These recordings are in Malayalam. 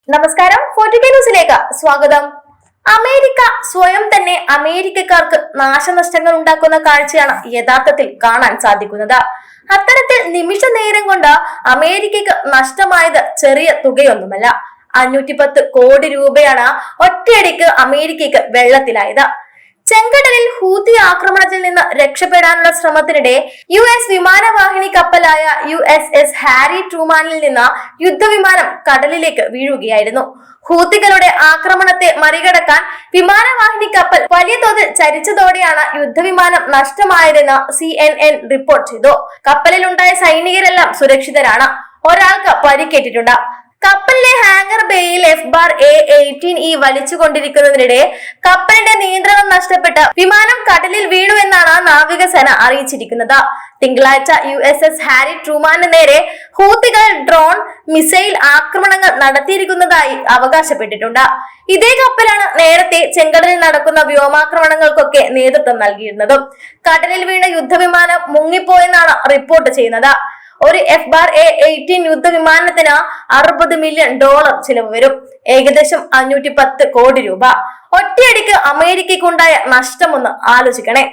നമസ്കാരം, ഫോർട്ടുകെ ന്യൂസിലേക്ക് സ്വാഗതം. അമേരിക്ക സ്വയം തന്നെ അമേരിക്കക്കാർക്ക് നാശനഷ്ടങ്ങൾ ഉണ്ടാക്കുന്ന കാഴ്ചയാണ് യഥാർത്ഥത്തിൽ കാണാൻ സാധിക്കുന്നത്. അത്തരത്തിൽ നിമിഷ നേരം കൊണ്ട് അമേരിക്കക്ക് നഷ്ടമായത് ചെറിയ തുകയൊന്നുമല്ല. 510 കോടി രൂപയാണ് ഒറ്റയടിക്ക് അമേരിക്കക്ക് വെള്ളത്തിലായത്. ചെങ്കടലിൽ ഹൂതി ആക്രമണത്തിൽ നിന്ന് രക്ഷപ്പെടാനുള്ള ശ്രമത്തിനിടെ US വിമാനവാഹിനി കപ്പലായ USS ഹാരി ട്രൂമാനിൽ നിന്ന് യുദ്ധവിമാനം കടലിലേക്ക് വീഴുകയായിരുന്നു. ഹൂതികളുടെ ആക്രമണത്തെ മറികടക്കാൻ വിമാനവാഹിനി കപ്പൽ വലിയ തോതിൽ ചരിച്ചതോടെയാണ് യുദ്ധവിമാനം നഷ്ടമായതെന്ന് CNN റിപ്പോർട്ട് ചെയ്തു. കപ്പലിലുണ്ടായ സൈനികരെല്ലാം സുരക്ഷിതരാണ്. ഒരാൾക്ക് പരിക്കേറ്റിട്ടുണ്ട്. കപ്പലിലെ ഹാങ്ങർ ബേയിൽ FBAR-A-18E വലിച്ചുകൊണ്ടിരിക്കുന്നതിനിടെ കപ്പലിന്റെ നിയന്ത്രണം നഷ്ടപ്പെട്ട് വിമാനം കടലിൽ വീണു എന്നാണ് നാവികസേന അറിയിച്ചിരിക്കുന്നത്. തിങ്കളാഴ്ച USS ഹാരി ട്രൂമാന് നേരെ ഹൂതികൾ ഡ്രോൺ മിസൈൽ ആക്രമണങ്ങൾ നടത്തിയിരിക്കുന്നതായി അവകാശപ്പെട്ടിട്ടുണ്ട്. ഇതേ കപ്പലാണ് നേരത്തെ ചെങ്കടലിൽ നടക്കുന്ന വ്യോമാക്രമണങ്ങൾക്കൊക്കെ നേതൃത്വം നൽകിയിരുന്നതും. കടലിൽ വീണ യുദ്ധവിമാനം മുങ്ങിപ്പോയെന്നാണ് റിപ്പോർട്ട് ചെയ്യുന്നത്. ഒരു FBAR-A-18 യുദ്ധവിമാനത്തിന് $60 മില്യൺ ചിലവ് വരും. ഏകദേശം 510 കോടി രൂപ. ഒറ്റയടിക്ക് അമേരിക്കയ്ക്കുണ്ടായ നഷ്ടമൊന്ന് ആലോചിക്കണേ.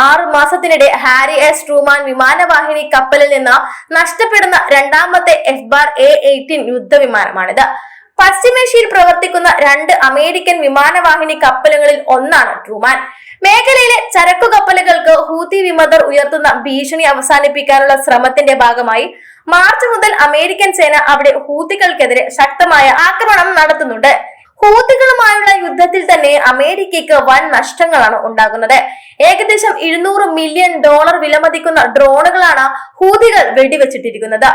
6 മാസത്തിനിടെ ഹാരി എസ് ട്രൂമാൻ വിമാനവാഹിനി കപ്പലിൽ നിന്ന് നഷ്ടപ്പെടുന്ന രണ്ടാമത്തെ FBAR-A-18 യുദ്ധവിമാനമാണിത്. പശ്ചിമേഷ്യയിൽ പ്രവർത്തിക്കുന്ന 2 അമേരിക്കൻ വിമാനവാഹിനി കപ്പലുകളിൽ ഒന്നാണ് ട്രൂമാൻ. മേഖലയിലെ ചരക്കു കപ്പലുകൾക്ക് ഹൂതി വിമതർ ഉയർത്തുന്ന ഭീഷണി അവസാനിപ്പിക്കാനുള്ള ശ്രമത്തിന്റെ ഭാഗമായി മാർച്ച് മുതൽ അമേരിക്കൻ സേന അവിടെ ഹൂതികൾക്കെതിരെ ശക്തമായ ആക്രമണം നടത്തുന്നുണ്ട്. ഹൂതികളുമായുള്ള യുദ്ധത്തിൽ തന്നെ അമേരിക്കയ്ക്ക് വൻ നഷ്ടങ്ങളാണ് ഉണ്ടാകുന്നത്. ഏകദേശം $200 മില്യൺ വിലമതിക്കുന്ന ഡ്രോണുകളാണ് ഹൂതികൾ വെടിവെച്ചിട്ടിരിക്കുന്നത്.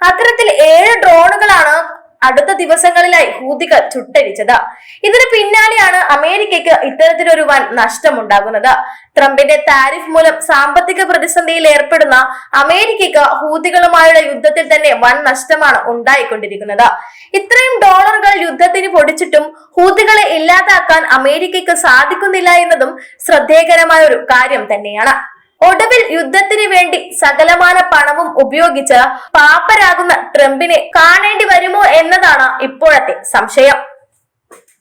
അത്തരത്തിൽ 7 ഡ്രോണുകളാണ് അടുത്ത ദിവസങ്ങളിലായി ഹൂതികൾ ചുട്ടരിച്ചത്. ഇതിന് പിന്നാലെയാണ് അമേരിക്കയ്ക്ക് ഇത്തരത്തിലൊരു വൻ നഷ്ടമുണ്ടാകുന്നത്. ട്രംപിന്റെ താരിഫ് മൂലം സാമ്പത്തിക പ്രതിസന്ധിയിൽ ഏർപ്പെടുന്ന അമേരിക്കയ്ക്ക് ഹൂതികളുമായുള്ള യുദ്ധത്തിൽ തന്നെ വൻ നഷ്ടമാണ് ഉണ്ടായിക്കൊണ്ടിരിക്കുന്നത്. ഇത്രയും ഡോളറുകൾ യുദ്ധത്തിന് പൊടിച്ചിട്ടും ഹൂതികളെ ഇല്ലാതാക്കാൻ അമേരിക്കയ്ക്ക് സാധിക്കുന്നില്ല എന്നതും ശ്രദ്ധേയകരമായ ഒരു കാര്യം തന്നെയാണ്. ഒടുവിൽ യുദ്ധത്തിന് വേണ്ടി സകലമാന പണവും ഉപയോഗിച്ച് പാപ്പരാകുന്ന ട്രംപിനെ കാണേണ്ടി വരുമോ എന്നതാണ് ഇപ്പോഴത്തെ സംശയം.